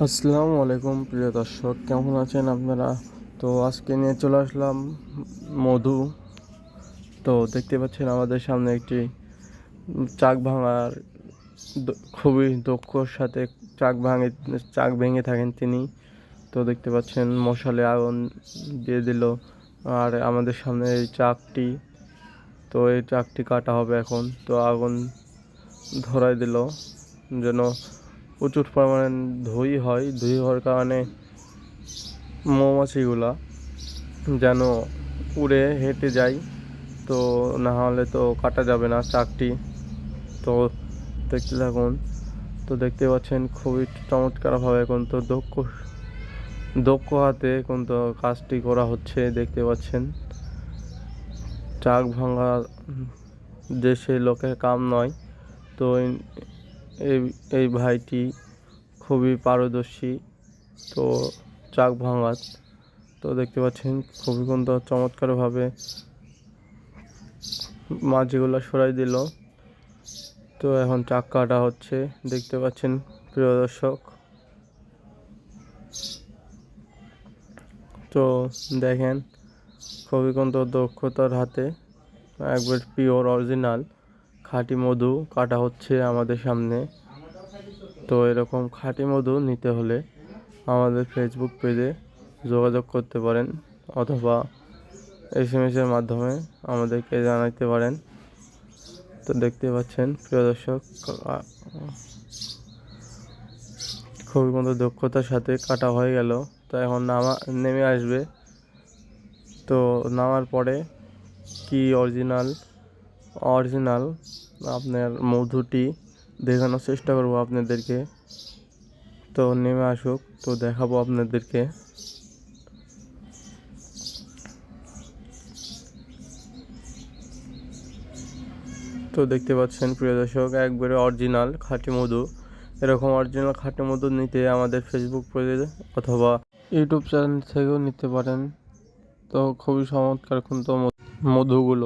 আসসালামু আলাইকুম প্রিয় দর্শক, কেমন আছেন আপনারা? তো আজকে নিয়ে চলে আসলাম মধু। তো দেখতে পাচ্ছেন আমাদের সামনে একটি চাক ভাঙার খুবই দক্ষর সাথে চাক ভেঙে থাকেন তিনি। তো দেখতে পাচ্ছেন মশালে আগুন দিয়ে দিল, আর আমাদের সামনে এই চাকটি, তো এই চাকটি কাটা হবে এখন। তো আগুন ধরাই দিল যেন প্রচুর পরিমাণে ধুই হওয়ার কারণে মৌমাছিগুলা যেন উড়ে হেঁটে যায়। তো না হলে তো কাটা যাবে না চাকটি। তো দেখতে থাকুন। তো দেখতে পাচ্ছেন খুবই চমৎকারভাবে এখন তো দক্ষ হাতে এখন তো কাজটি করা হচ্ছে। দেখতে পাচ্ছেন চাক ভাঙা দেশে লোকের কাম নয়। তো এই এই ভাইটি খুবই পারদর্শী তো চাক ভাঙার। তো দেখতে পাচ্ছেন খুবই সুন্দর চমৎকারভাবে মাছগুলো সরাই দিল। তো এখন চাক কাটা হচ্ছে, দেখতে পাচ্ছেন প্রিয় দর্শক। তো দেখেন খুবই সুন্দর দক্ষতার হাতে একবার পিওর অরিজিনাল খাঁটি মধু কাটা হচ্ছে আমাদের সামনে। তো এরকম খাঁটি মধু নিতে হলে আমাদের ফেসবুক পেজে যোগাযোগ করতে পারেন, অথবা SMS-এর মাধ্যমে আমাদেরকে জানাতে পারেন। তো দেখতে পাচ্ছেন প্রিয় দর্শক খুবই সুন্দর দক্ষতার সাথে কাটা হয়ে গেল। তো এখন নেমে আসবে। তো নামার পরে কি অরিজিনাল আপনার মধুটি দেখানোর চেষ্টা করব আপনাদেরকে। তো নেমে আসুক, তো দেখাবো আপনাদেরকে। তো দেখতে পাচ্ছেন প্রিয় দর্শক একবারে অরিজিনাল খাঁটি মধু। এরকম অরিজিনাল খাঁটি মধু নিতে আমাদের ফেসবুক পেজে অথবা ইউটিউব চ্যানেল থেকেও নিতে পারেন। তো খুবই চমৎকার কিন্তু মধুগুলো।